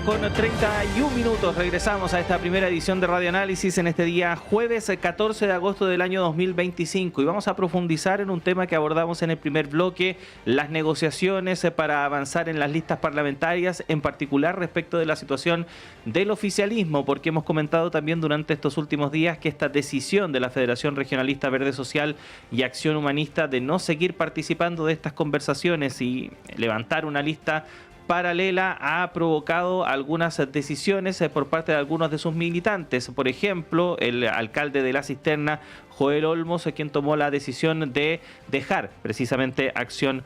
con 31 minutos. Regresamos a esta primera edición de Radio Análisis en este día jueves 14 de agosto del año 2025 y vamos a profundizar en un tema que abordamos en el primer bloque, las negociaciones para avanzar en las listas parlamentarias, en particular respecto de la situación del oficialismo, porque hemos comentado también durante estos últimos días que esta decisión de la Federación Regionalista Verde Social y Acción Humanista de no seguir participando de estas conversaciones y levantar una lista paralela ha provocado algunas decisiones por parte de algunos de sus militantes. Por ejemplo, el alcalde de La Cisterna, Joel Olmos, quien tomó la decisión de dejar precisamente Acción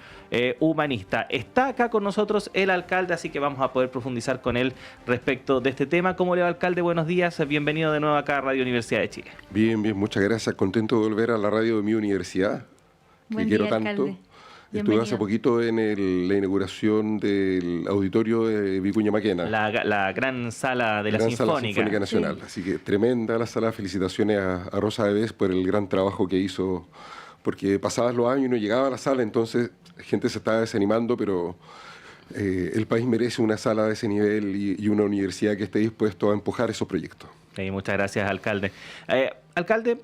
Humanista. Está acá con nosotros el alcalde, así que vamos a poder profundizar con él respecto de este tema. ¿Cómo le va, alcalde? Buenos días, bienvenido de nuevo acá a Radio Universidad de Chile. Bien, muchas gracias. Contento de volver a la radio de mi universidad, que quiero tanto. Alcalde. Estuve hace poquito en la inauguración del auditorio de Vicuña Maquena. La gran sala de la Sinfónica. Sinfónica. Sala Sinfónica Nacional. Sí. Así que tremenda la sala. Felicitaciones a Rosa Debes por el gran trabajo que hizo, porque pasaban los años y no llegaba a la sala, entonces la gente se estaba desanimando, pero el país merece una sala de ese nivel y una universidad que esté dispuesto a empujar esos proyectos. Sí, muchas gracias, alcalde. Alcalde,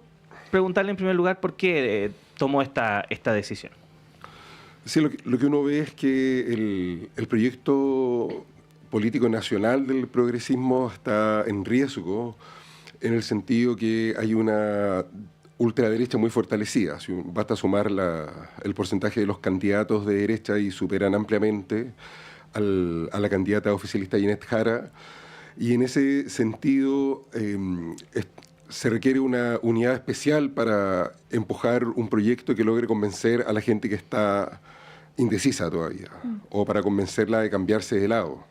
preguntarle en primer lugar por qué tomó esta decisión. Sí, lo que uno ve es que el proyecto político nacional del progresismo está en riesgo en el sentido que hay una ultraderecha muy fortalecida. Si basta sumar el porcentaje de los candidatos de derecha y superan ampliamente a la candidata oficialista Ginette Jara. Y en ese sentido se requiere una unidad especial para empujar un proyecto que logre convencer a la gente que está indecisa todavía, o para convencerla de cambiarse de lado,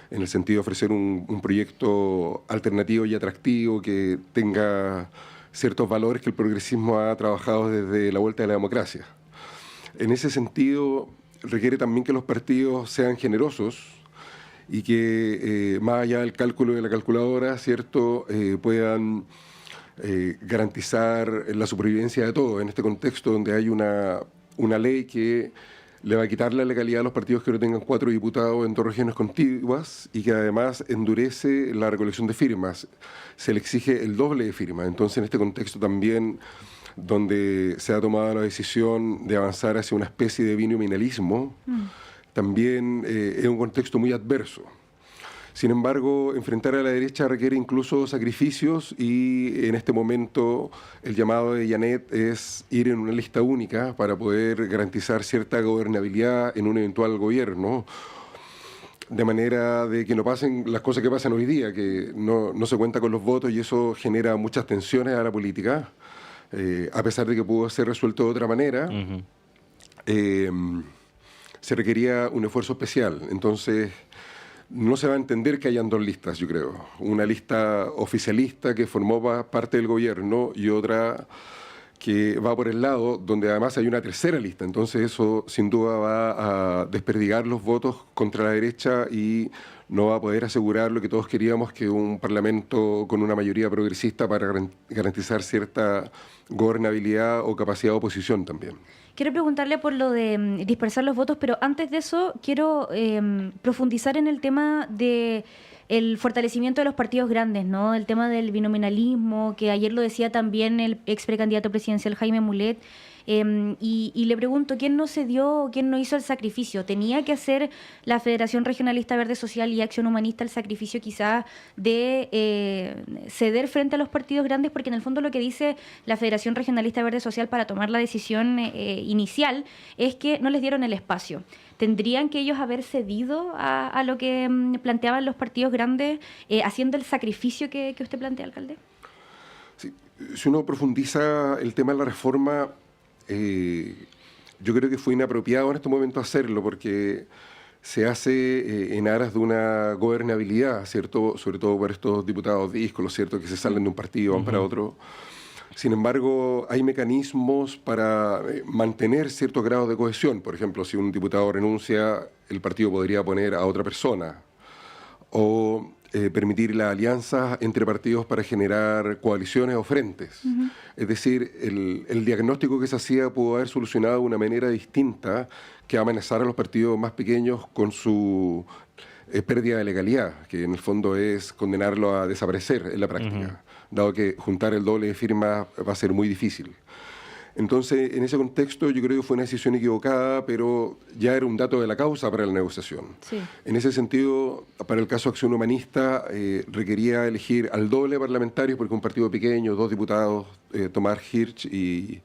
en el sentido de ofrecer un proyecto alternativo y atractivo que tenga ciertos valores que el progresismo ha trabajado desde la vuelta de la democracia. En ese sentido, requiere también que los partidos sean generosos y que, más allá del cálculo de la calculadora, ¿cierto?, puedan garantizar la supervivencia de todos en este contexto donde hay una ley que le va a quitar la legalidad a los partidos que no tengan 4 diputados en 2 regiones contiguas y que además endurece la recolección de firmas. Se le exige el doble de firmas. Entonces, en este contexto también, donde se ha tomado la decisión de avanzar hacia una especie de binominalismo, también es un contexto muy adverso. Sin embargo, enfrentar a la derecha requiere incluso sacrificios y en este momento el llamado de Ginette es ir en una lista única para poder garantizar cierta gobernabilidad en un eventual gobierno, de manera de que no pasen las cosas que pasan hoy día, que no se cuenta con los votos y eso genera muchas tensiones a la política, a pesar de que pudo ser resuelto de otra manera. Se requería un esfuerzo especial. Entonces, no se va a entender que hayan 2 listas, yo creo. Una lista oficialista que formó parte del gobierno y otra que va por el lado donde además hay una tercera lista. Entonces eso sin duda va a desperdigar los votos contra la derecha y no va a poder asegurar lo que todos queríamos, que un parlamento con una mayoría progresista para garantizar cierta gobernabilidad o capacidad de oposición también. Quiero preguntarle por lo de dispersar los votos, pero antes de eso quiero profundizar en el tema de el fortalecimiento de los partidos grandes, ¿no? El tema del binominalismo, que ayer lo decía también el ex precandidato presidencial Jaime Mulet. Y le pregunto, ¿quién no cedió, quién no hizo el sacrificio? ¿Tenía que hacer la Federación Regionalista Verde Social y Acción Humanista el sacrificio quizás de ceder frente a los partidos grandes? Porque en el fondo lo que dice la Federación Regionalista Verde Social para tomar la decisión inicial es que no les dieron el espacio. ¿Tendrían que ellos haber cedido a lo que planteaban los partidos grandes haciendo el sacrificio que usted plantea, alcalde? Sí. Si uno profundiza el tema de la reforma, yo creo que fue inapropiado en este momento hacerlo porque se hace en aras de una gobernabilidad, ¿cierto? Sobre todo por estos diputados díscolos, ¿cierto? Que se salen de un partido, van para otro. Sin embargo, hay mecanismos para mantener ciertos grados de cohesión. Por ejemplo, si un diputado renuncia, el partido podría poner a otra persona. O permitir la alianza entre partidos para generar coaliciones o frentes. Es decir, el diagnóstico que se hacía pudo haber solucionado de una manera distinta que amenazar a los partidos más pequeños con su pérdida de legalidad, que en el fondo es condenarlo a desaparecer en la práctica, dado que juntar el doble de firmas va a ser muy difícil. Entonces, en ese contexto, yo creo que fue una decisión equivocada, pero ya era un dato de la causa para la negociación. Sí. En ese sentido, para el caso Acción Humanista, requería elegir al doble de parlamentarios, porque un partido pequeño, 2 diputados, Tomás Hirsch y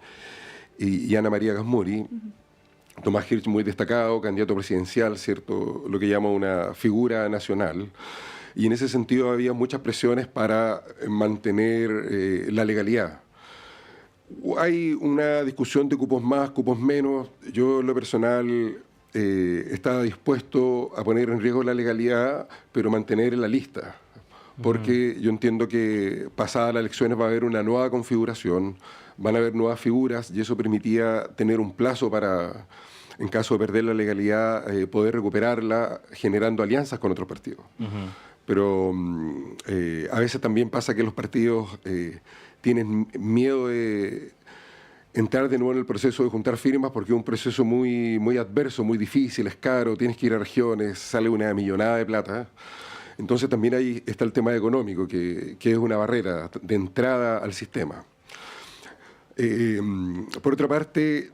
Ana María Gasmuri. Tomás Hirsch muy destacado, candidato presidencial, ¿cierto? Lo que llama una figura nacional. Y en ese sentido había muchas presiones para mantener la legalidad. Hay una discusión de cupos más, cupos menos. Yo, en lo personal, estaba dispuesto a poner en riesgo la legalidad, pero mantener la lista. Porque yo entiendo que pasadas las elecciones va a haber una nueva configuración, van a haber nuevas figuras, y eso permitía tener un plazo para, en caso de perder la legalidad, poder recuperarla generando alianzas con otros partidos. Pero a veces también pasa que los partidos tienen miedo de entrar de nuevo en el proceso de juntar firmas, porque es un proceso muy, muy adverso, muy difícil, es caro, tienes que ir a regiones, sale una millonada de plata. Entonces también ahí está el tema económico, que es una barrera de entrada al sistema. Por otra parte,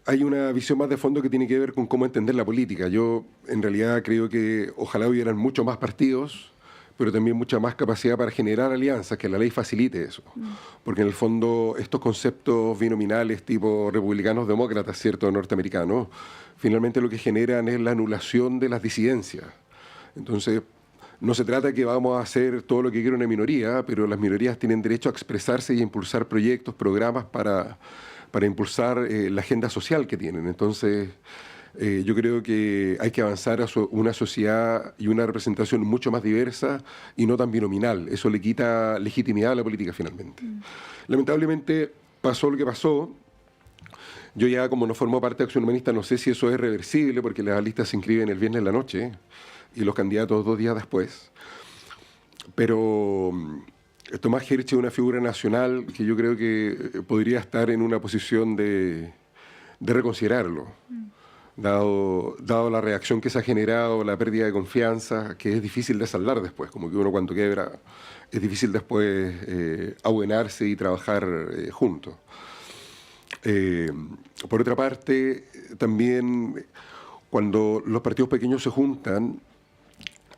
hay una visión más de fondo que tiene que ver con cómo entender la política. Yo en realidad creo que ojalá hubieran muchos más partidos, pero también mucha más capacidad para generar alianzas, que la ley facilite eso. Porque en el fondo estos conceptos binominales tipo republicanos-demócratas, ¿cierto?, norteamericanos, finalmente lo que generan es la anulación de las disidencias. Entonces, no se trata de que vamos a hacer todo lo que quiere una minoría, pero las minorías tienen derecho a expresarse y a impulsar proyectos, programas para impulsar la agenda social que tienen. Entonces, yo creo que hay que avanzar a una sociedad y una representación mucho más diversa y no tan binominal. Eso le quita legitimidad a la política finalmente. Lamentablemente pasó lo que pasó. Yo ya, como no formo parte de Acción Humanista, no sé si eso es reversible, porque las listas se inscriben el viernes en la noche y los candidatos 2 días después. Pero Tomás Hirsch es una figura nacional que yo creo que podría estar en una posición de reconsiderarlo, dado la reacción que se ha generado, la pérdida de confianza, que es difícil de saldar después, como que uno cuando quiebra es difícil después abuenarse y trabajar juntos. Por otra parte, también cuando los partidos pequeños se juntan,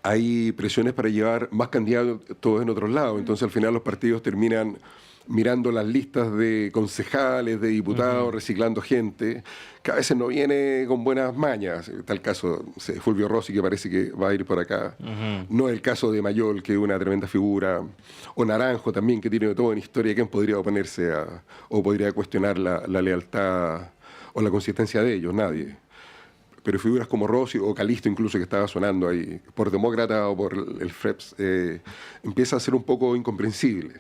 hay presiones para llevar más candidatos en otros lados. Entonces, al final, los partidos terminan mirando las listas de concejales, de diputados, reciclando gente, que a veces no viene con buenas mañas. En tal caso, Fulvio Rossi, que parece que va a ir por acá. No es el caso de Mayol, que es una tremenda figura. O Naranjo también, que tiene todo en historia. ¿Quién podría oponerse o podría cuestionar la lealtad o la consistencia de ellos? Nadie. Pero figuras como Rossi o Calisto, incluso, que estaba sonando ahí, por demócrata o por el FREPS, empieza a ser un poco incomprensible.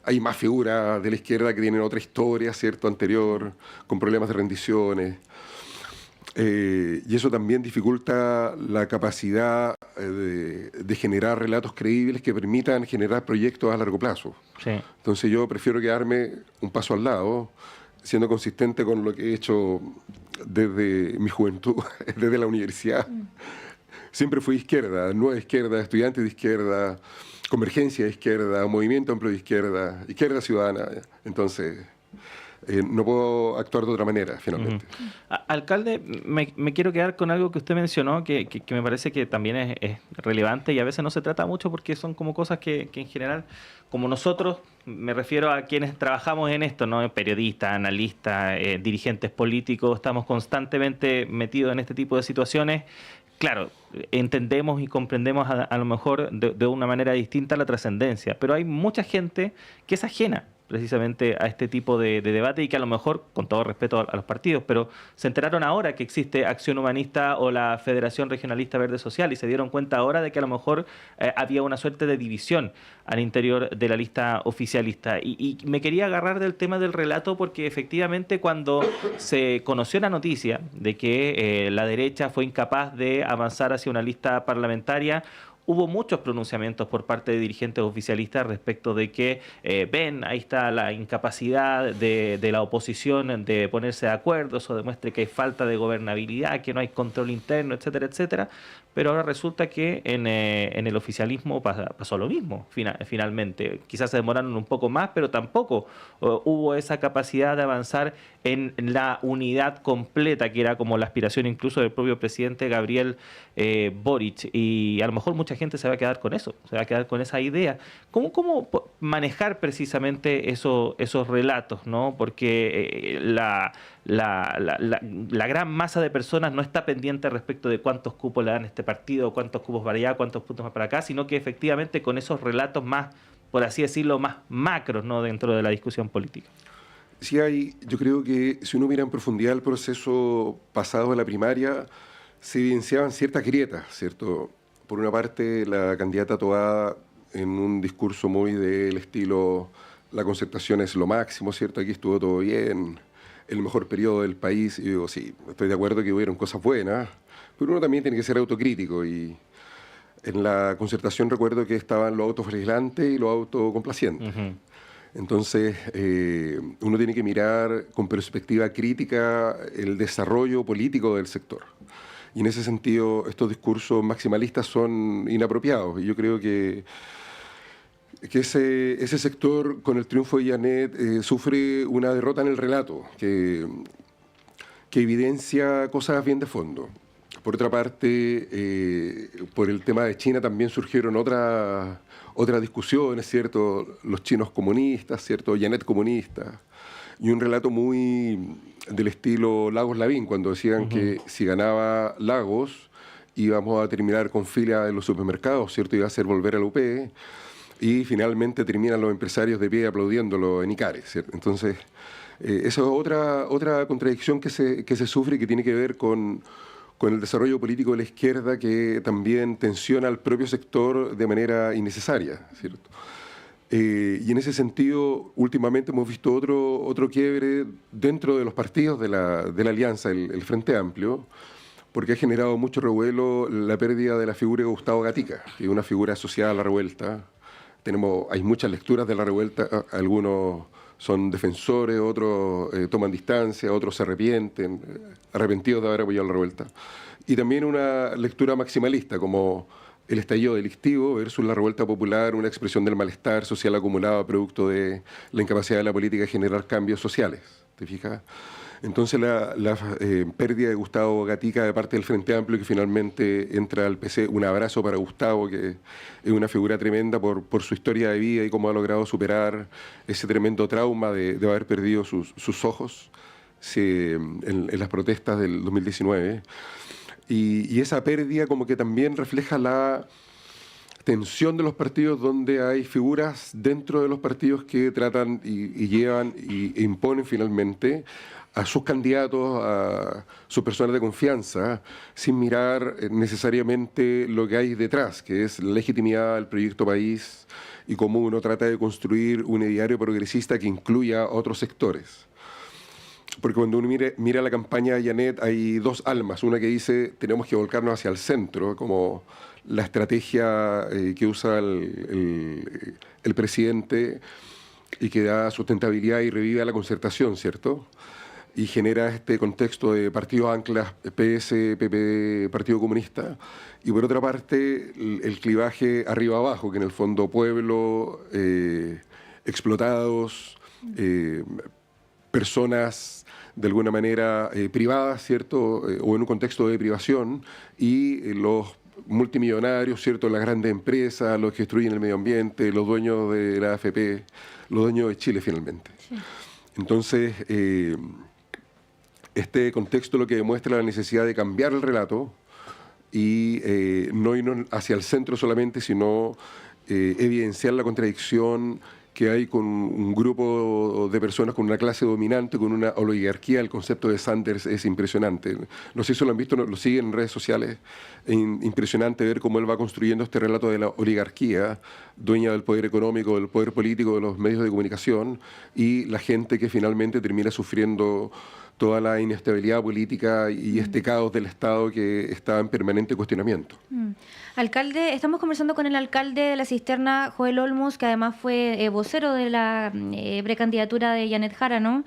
Hay más figuras de la izquierda que tienen otra historia, ¿cierto?, anterior, con problemas de rendiciones. Y eso también dificulta la capacidad de generar relatos creíbles que permitan generar proyectos a largo plazo. Sí. Entonces yo prefiero quedarme un paso al lado, siendo consistente con lo que he hecho desde mi juventud, desde la universidad. Siempre fui izquierda, nueva izquierda, estudiante de izquierda, convergencia de izquierda, movimiento amplio de izquierda, izquierda ciudadana. Entonces, no puedo actuar de otra manera, finalmente. Alcalde, me quiero quedar con algo que usted mencionó, que me parece que también es relevante y a veces no se trata mucho porque son como cosas que en general, como nosotros, me refiero a quienes trabajamos en esto, ¿no? Periodistas, analistas, dirigentes políticos, estamos constantemente metidos en este tipo de situaciones. Claro, entendemos y comprendemos a lo mejor de una manera distinta la trascendencia, pero hay mucha gente que es ajena precisamente a este tipo de debate y que a lo mejor, con todo respeto a los partidos, pero se enteraron ahora que existe Acción Humanista o la Federación Regionalista Verde Social y se dieron cuenta ahora de que a lo mejor había una suerte de división al interior de la lista oficialista. Y me quería agarrar del tema del relato porque efectivamente cuando se conoció la noticia de que la derecha fue incapaz de avanzar hacia una lista parlamentaria, hubo muchos pronunciamientos por parte de dirigentes oficialistas respecto de que ven, ahí está la incapacidad de la oposición de ponerse de acuerdo, eso demuestra que hay falta de gobernabilidad, que no hay control interno, etcétera, etcétera. pero ahora resulta que en el oficialismo pasó lo mismo, finalmente. Quizás se demoraron un poco más, pero tampoco hubo esa capacidad de avanzar en la unidad completa, que era como la aspiración incluso del propio presidente Gabriel Boric. Y a lo mejor mucha gente se va a quedar con eso, se va a quedar con esa idea. ¿Cómo manejar precisamente esos relatos, ¿no? Porque la gran masa de personas no está pendiente respecto de cuántos cupos le dan a este partido, cuántos cupos para allá, cuántos puntos más para acá, sino que efectivamente con esos relatos más, por así decirlo, más macros, ¿no?, dentro de la discusión política. Sí hay, yo creo que si uno mira en profundidad el proceso pasado de la primaria, se evidenciaban ciertas grietas, ¿cierto? Por una parte, la candidata Toá, en un discurso muy del estilo, la concertación es lo máximo, ¿cierto? Aquí estuvo todo bien, el mejor periodo del país. Y digo, sí, estoy de acuerdo que hubieron cosas buenas, pero uno también tiene que ser autocrítico. Y en la concertación recuerdo que estaban los autoflagelantes y los autocomplacientes. Uh-huh. Entonces, uno tiene que mirar con perspectiva crítica el desarrollo político del sector. Y en ese sentido, estos discursos maximalistas son inapropiados. Y yo creo que ese sector, con el triunfo de Janet, sufre una derrota en el relato, que evidencia cosas bien de fondo. Por otra parte, por el tema de China también surgieron otras discusiones, ¿cierto? Los chinos comunistas, ¿cierto? Janet comunista. Y un relato muy del estilo Lagos Lavín, cuando decían que si ganaba Lagos íbamos a terminar con fila en los supermercados, ¿cierto? Iba a hacer volver al UP. Y finalmente terminan los empresarios de pie aplaudiéndolo en Icares, ¿cierto? Entonces, eso es otra contradicción que se sufre y que tiene que ver con el desarrollo político de la izquierda, que también tensiona al propio sector de manera innecesaria, ¿cierto? Y en ese sentido, últimamente hemos visto otro quiebre dentro de los partidos de la alianza, el Frente Amplio, porque ha generado mucho revuelo la pérdida de la figura de Gustavo Gatica, que es una figura asociada a la revuelta. Hay muchas lecturas de la revuelta, algunos son defensores, otros toman distancia, otros se arrepienten, arrepentidos de haber apoyado la revuelta. Y también una lectura maximalista, como el estallido delictivo versus la revuelta popular, una expresión del malestar social acumulado producto de la incapacidad de la política de generar cambios sociales. ¿Te fijas? Entonces la pérdida de Gustavo Gatica de parte del Frente Amplio, que finalmente entra al PC, un abrazo para Gustavo, que es una figura tremenda por su historia de vida y cómo ha logrado superar ese tremendo trauma de haber perdido sus ojos en las protestas del 2019. Y esa pérdida como que también refleja la tensión de los partidos, donde hay figuras dentro de los partidos que tratan y llevan e imponen finalmente a sus candidatos, a sus personas de confianza, sin mirar necesariamente lo que hay detrás, que es la legitimidad del proyecto país y cómo uno trata de construir un ideario progresista que incluya a otros sectores. Porque cuando uno mira la campaña de Janet, hay dos almas. Una que dice, tenemos que volcarnos hacia el centro, como la estrategia que usa el presidente y que da sustentabilidad y revive la concertación, ¿cierto? Y genera este contexto de partidos anclas, PS, PP, Partido Comunista. Y por otra parte, el clivaje arriba-abajo, que en el fondo pueblo, explotados, personas de alguna manera privadas, ¿cierto? O en un contexto de privación, y los multimillonarios, ¿cierto? Las grandes empresas, los que destruyen el medio ambiente, los dueños de la AFP, los dueños de Chile finalmente. Sí. Entonces, este contexto lo que demuestra la necesidad de cambiar el relato y no ir hacia el centro solamente, sino evidenciar la contradicción que hay con un grupo de personas con una clase dominante, con una oligarquía. El concepto de Sanders es impresionante. No sé si lo han visto, lo siguen en redes sociales. Es impresionante ver cómo él va construyendo este relato de la oligarquía, dueña del poder económico, del poder político, de los medios de comunicación, y la gente que finalmente termina sufriendo toda la inestabilidad política y este caos del Estado que está en permanente cuestionamiento. Alcalde, estamos conversando con el alcalde de La Cisterna, Joel Olmos, que además fue vocero de la precandidatura de Janet Jara, ¿no?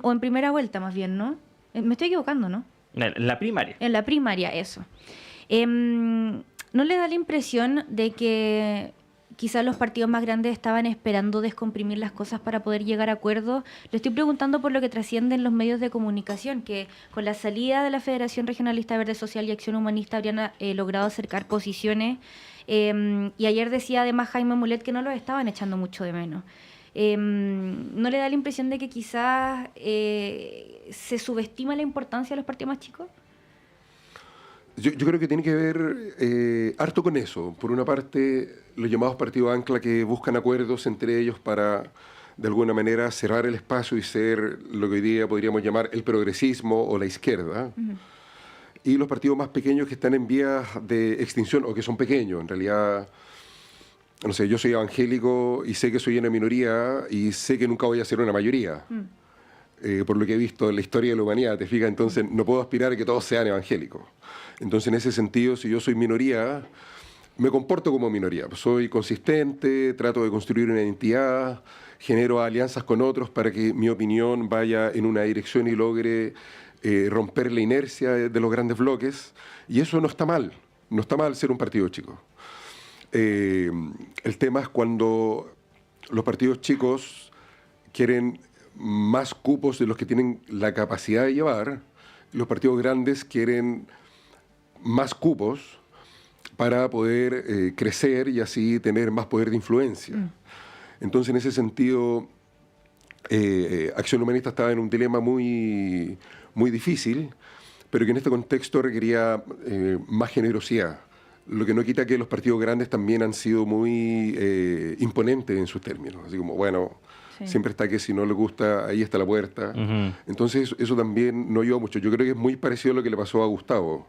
O en primera vuelta, más bien, ¿no? Me estoy equivocando, ¿no? En la primaria. En la primaria, eso. ¿No le da la impresión de que quizás los partidos más grandes estaban esperando descomprimir las cosas para poder llegar a acuerdos? Le estoy preguntando por lo que trascienden los medios de comunicación, que con la salida de la Federación Regionalista Verde Social y Acción Humanista habrían logrado acercar posiciones. Y ayer decía además Jaime Mulet que no los estaban echando mucho de menos. ¿No le da la impresión de que quizás se subestima la importancia de los partidos más chicos? Yo creo que tiene que ver harto con eso. Por una parte, los llamados partidos ancla que buscan acuerdos entre ellos para, de alguna manera, cerrar el espacio y ser lo que hoy día podríamos llamar el progresismo o la izquierda. Uh-huh. Y los partidos más pequeños que están en vías de extinción o que son pequeños. En realidad, no sé, yo soy evangélico y sé que soy una minoría y sé que nunca voy a ser una mayoría. Por lo que he visto en la historia de la humanidad, ¿te fijas? Entonces no puedo aspirar a que todos sean evangélicos. Entonces, en ese sentido, si yo soy minoría, me comporto como minoría. Soy consistente, trato de construir una identidad, genero alianzas con otros para que mi opinión vaya en una dirección y logre romper la inercia de los grandes bloques. Y eso no está mal. No está mal ser un partido chico. El tema es cuando los partidos chicos quieren más cupos de los que tienen la capacidad de llevar. Los partidos grandes quieren más cupos para poder crecer y así tener más poder de influencia. Entonces, en ese sentido, Acción Humanista estaba en un dilema muy, muy difícil, pero que en este contexto requería más generosidad. Lo que no quita que los partidos grandes también han sido muy imponentes en sus términos. Así como, bueno, sí, siempre está que si no le gusta, ahí está la puerta. Uh-huh. Entonces, eso también no ayuda mucho. Yo creo que es muy parecido a lo que le pasó a Gustavo,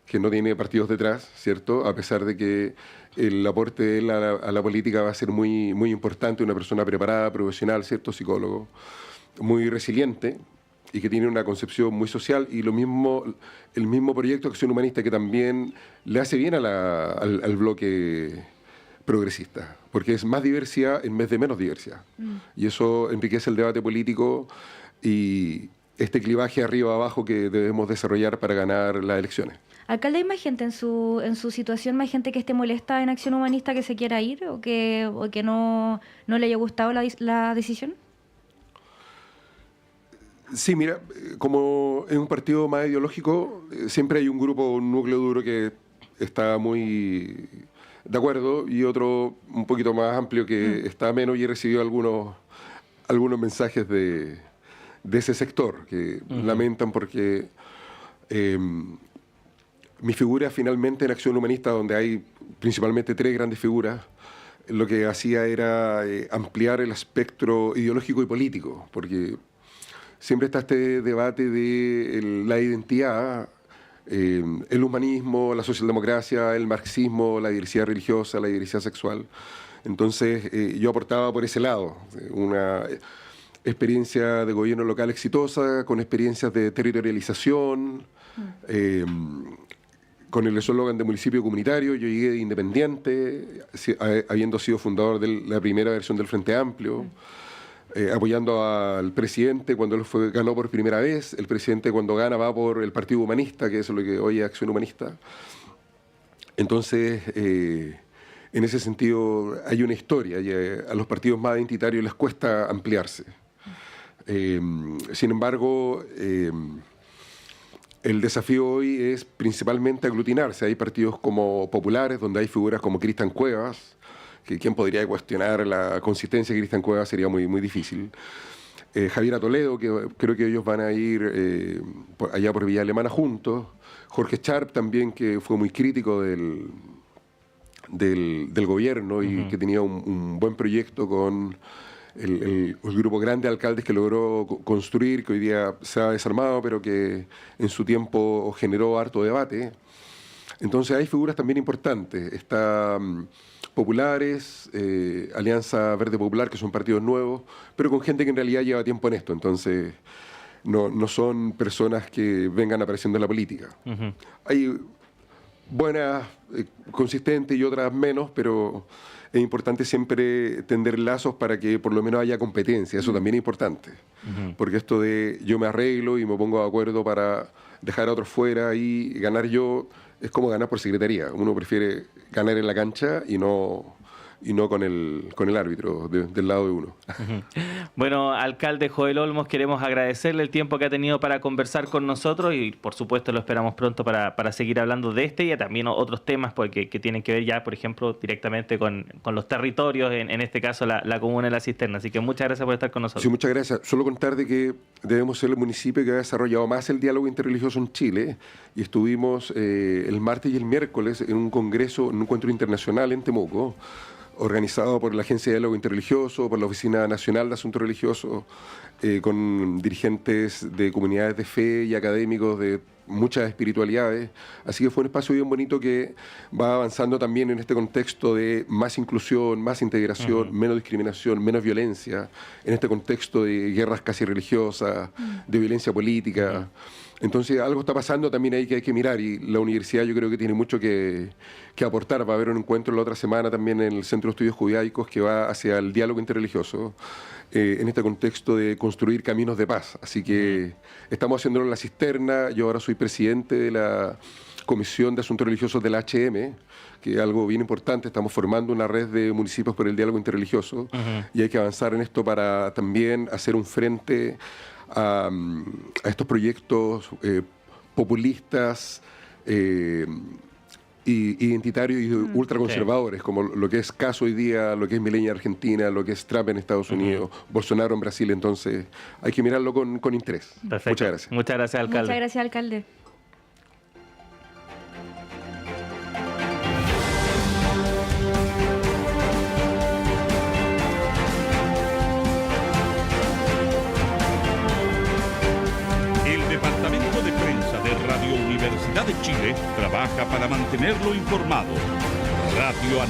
que no tiene partidos detrás, ¿cierto? A pesar de que el aporte de él a la política va a ser muy, muy importante, una persona preparada, profesional, ¿cierto? Psicólogo, muy resiliente y que tiene una concepción muy social, y lo mismo, el mismo proyecto de Acción Humanista que también le hace bien al bloque progresista, porque es más diversidad en vez de menos diversidad. Y eso enriquece el debate político y este clivaje arriba-abajo que debemos desarrollar para ganar las elecciones. ¿Alcalde, hay más gente en su situación, más gente que esté molesta en Acción Humanista, que se quiera ir o que no le haya gustado la decisión? Sí, mira, como es un partido más ideológico, siempre hay un grupo, un núcleo duro que está muy de acuerdo y otro un poquito más amplio que está menos, y he recibido algunos mensajes de ese sector que lamentan porque mi figura finalmente en Acción Humanista, donde hay principalmente 3 grandes figuras, lo que hacía era ampliar el espectro ideológico y político, porque siempre está este debate de la identidad, el humanismo, la socialdemocracia, el marxismo, la diversidad religiosa, la diversidad sexual. Entonces yo aportaba por ese lado, una experiencia de gobierno local exitosa, con experiencias de territorialización, con el eslogan de municipio comunitario. Yo llegué de independiente, habiendo sido fundador de la primera versión del Frente Amplio, apoyando al presidente cuando él ganó por primera vez. El presidente, cuando gana, va por el Partido Humanista, que es lo que hoy es Acción Humanista. Entonces, en ese sentido, hay una historia, y a los partidos más identitarios les cuesta ampliarse. Sin embargo, el desafío hoy es principalmente aglutinarse. Hay partidos como populares, donde hay figuras como Cristian Cuevas, que quién podría cuestionar la consistencia de Cristian Cuevas, sería muy, muy difícil. Javiera Toledo, que creo que ellos van a ir allá por Villa Alemana juntos. Jorge Sharp también, que fue muy crítico del gobierno y que tenía un buen proyecto con el grupo grande de alcaldes que logró construir, que hoy día se ha desarmado, pero que en su tiempo generó harto debate. Entonces hay figuras también importantes. Está Populares, Alianza Verde Popular, que son partidos nuevos, pero con gente que en realidad lleva tiempo en esto. Entonces no son personas que vengan apareciendo en la política. Hay buenas, consistentes y otras menos, pero es importante siempre tender lazos para que por lo menos haya competencia. Eso también es importante. Porque esto de yo me arreglo y me pongo de acuerdo para dejar a otros fuera y ganar yo, es como ganar por secretaría. Uno prefiere ganar en la cancha y no con el árbitro del lado de uno. Bueno, alcalde Joel Olmos, queremos agradecerle el tiempo que ha tenido para conversar con nosotros y por supuesto lo esperamos pronto para seguir hablando de este y también otros temas porque que tienen que ver ya, por ejemplo, directamente con los territorios, en este caso la comuna de La Cisterna. Así que muchas gracias por estar con nosotros. Sí, muchas gracias. Solo contar de que debemos ser el municipio que ha desarrollado más el diálogo interreligioso en Chile y estuvimos el martes y el miércoles en un congreso, en un encuentro internacional en Temuco, organizado por la Agencia de Diálogo Interreligioso, por la Oficina Nacional de Asuntos Religiosos, con dirigentes de comunidades de fe y académicos de muchas espiritualidades. Así que fue un espacio bien bonito que va avanzando también en este contexto de más inclusión, más integración, menos discriminación, menos violencia, en este contexto de guerras casi religiosas, de violencia política. Entonces algo está pasando también ahí que hay que mirar y la universidad yo creo que tiene mucho que aportar. Va a haber un encuentro la otra semana también en el Centro de Estudios Judaicos que va hacia el diálogo interreligioso en este contexto de construir caminos de paz. Así que estamos haciéndolo en La Cisterna. Yo ahora soy presidente de la Comisión de Asuntos Religiosos de la HM, que es algo bien importante. Estamos formando una red de municipios por el diálogo interreligioso y hay que avanzar en esto para también hacer un frente a estos proyectos populistas, identitarios y ultraconservadores, como lo que es Caso hoy día, lo que es Milei en Argentina, lo que es Trump en Estados Unidos, Bolsonaro en Brasil. Entonces hay que mirarlo con interés. Perfecto. Muchas gracias. Muchas gracias, alcalde. Muchas gracias, alcalde. Radio Universidad de Chile trabaja para mantenerlo informado. Radio